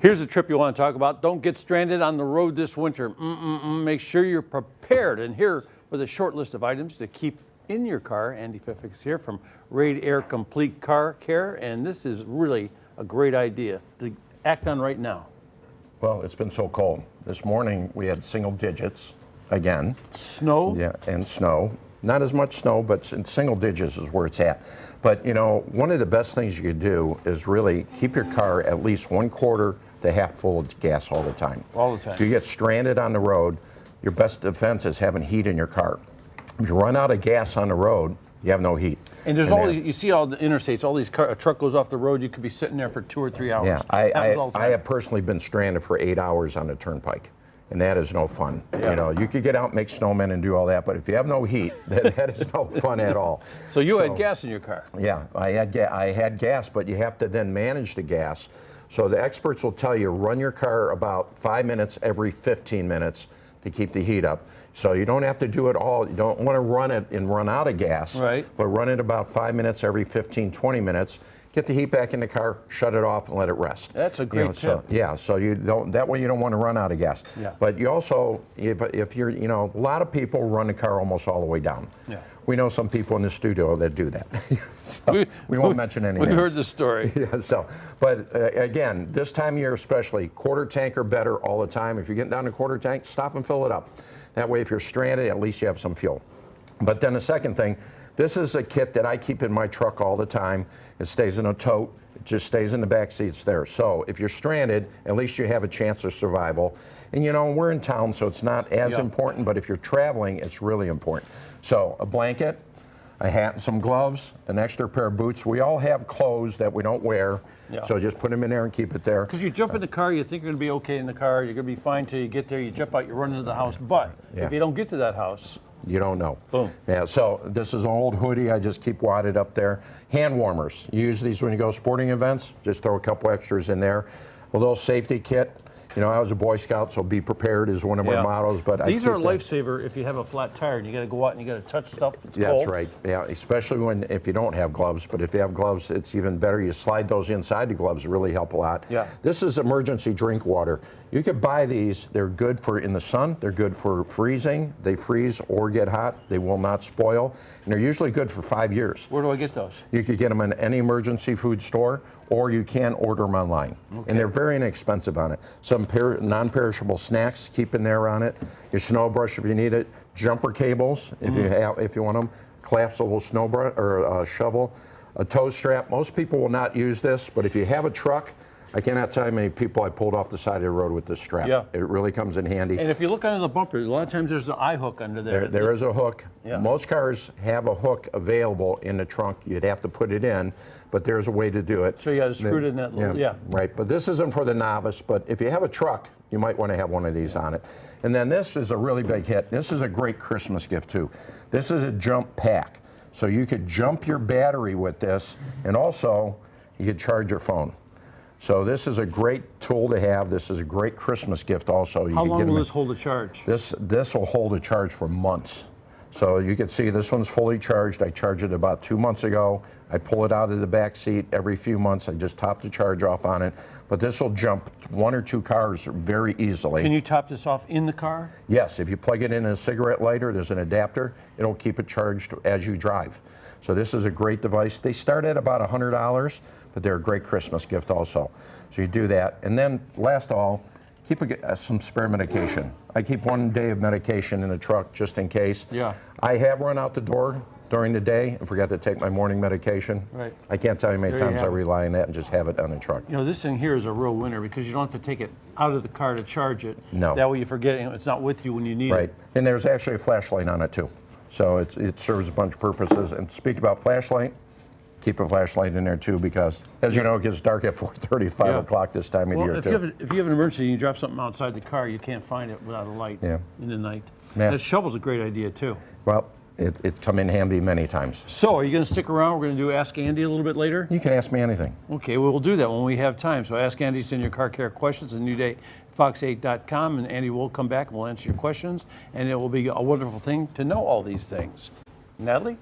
Here's a trip you want to talk about. Don't get stranded on the road this winter. Make sure you're prepared. And here with a short list of items to keep in your car. Andy Pfeffix here from Radair Complete Car Care. And this is really a great idea to act on right now. Well, it's been so cold. This morning we had single digits again. Snow? Yeah, and snow. Not as much snow, but in single digits is where it's at. But you know, one of the best things you could do is really keep your car at least 1/4 to half full of gas all the time. All the time. If you get stranded on the road, your best defense is having heat in your car. If you run out of gas on the road, you have no heat. And there's all these, you see all the interstates, all these a truck goes off the road, you could be sitting there for 2 or 3 hours. Yeah, I have personally been stranded for 8 hours on the turnpike, and that is no fun. Yeah. You know, you could get out, make snowmen, and do all that, but if you have no heat, that is no fun at all. So you had gas in your car? Yeah, I had gas, but you have to then manage the gas. So the experts will tell you run your car about 5 minutes every 15 minutes to keep the heat up. So you don't have to do it all. You don't want to run it and run out of gas. Right. But run it about 5 minutes every 15, 20 minutes. Get the heat back in the car, shut it off, and let it rest. That's a great tip. So you don't. That way you don't want to run out of gas. Yeah. But you also, if you're, you know, a lot of people run the car almost all the way down. Yeah. We know some people in the studio that do that. So we won't mention any names. We heard the story. Yeah. So, but again, this time of year especially, quarter tank or better all the time. If you're getting down to quarter tank, stop and fill it up. That way, if you're stranded, at least you have some fuel. But then the second thing. This is a kit that I keep in my truck all the time. It stays in a tote. It just stays in the back seats there. So if you're stranded, at least you have a chance of survival. And you know, we're in town, so it's not as important, but if you're traveling, it's really important. So a blanket, a hat and some gloves, an extra pair of boots. We all have clothes that we don't wear, so just put them in there and keep it there. Because you jump in the car, you think you're going to be okay in the car, you're going to be fine till you get there, you jump out, you run into the house. But if you don't get to that house, you don't know. Boom. Yeah, so this is an old hoodie. I just keep wadded up there. Hand warmers. You use these when you go sporting events. Just throw a couple extras in there. A little safety kit. You know, I was a Boy Scout, so be prepared is one of my mottos. But these are a lifesaver if you have a flat tire and you got to go out and you got to touch stuff. It's cold. That's right. Yeah, especially if you don't have gloves. But if you have gloves, it's even better. You slide those inside the gloves. Really help a lot. Yeah. This is emergency drink water. You could buy these. They're good for in the sun. They're good for freezing. They freeze or get hot. They will not spoil. And they're usually good for 5 years. Where do I get those? You could get them in any emergency food store, or you can order them online. Okay. And they're very inexpensive on it. Some non-perishable snacks, keep in there on it. Your snow brush if you need it. Jumper cables if you want them. Collapsible snow brush or shovel. A tow strap. Most people will not use this, but if you have a truck, I cannot tell you how many people I pulled off the side of the road with this strap. Yeah. It really comes in handy. And if you look under the bumper, a lot of times there's an eye hook under there. There is a hook. Yeah. Most cars have a hook available in the trunk. You'd have to put it in, but there's a way to do it. So you got to screw it in that little, Right, but this isn't for the novice, but if you have a truck, you might want to have one of these on it. And then this is a really big hit. This is a great Christmas gift too. This is a jump pack. So you could jump your battery with this, and also you could charge your phone. So this is a great tool to have. This is a great Christmas gift also. How long will this hold a charge? This will hold a charge for months. So you can see this one's fully charged. I charged it about 2 months ago. I pull it out of the back seat every few months. I just top the charge off on it. But this will jump 1 or 2 cars very easily. Can you top this off in the car? Yes, if you plug it in a cigarette lighter, there's an adapter. It'll keep it charged as you drive. So this is a great device. They start at about $100, but they're a great Christmas gift also. So you do that. And then last of all, keep some spare medication. I keep 1 day of medication in the truck just in case. Yeah. I have run out the door during the day and forgot to take my morning medication. Right. I can't tell you how many times I rely on that and just have it on the truck. You know, this thing here is a real winner because you don't have to take it out of the car to charge it. No. That way you forget it. It's not with you when you need it. Right. And there's actually a flashlight on it too. So it serves a bunch of purposes. And speak about flashlight, keep a flashlight in there too because, as you know, it gets dark at 4:30, 5 o'clock this time of year if too. if you have an emergency and you drop something outside the car, you can't find it without a light in the night. Yeah. That shovel's a great idea too. Well, it's come in handy many times. So, are you going to stick around? We're going to do Ask Andy a little bit later? You can ask me anything. Okay, well, we'll do that when we have time. So, Ask Andy, send your car care questions a new day, fox8.com, and Andy will come back and we'll answer your questions, and it will be a wonderful thing to know all these things. Natalie?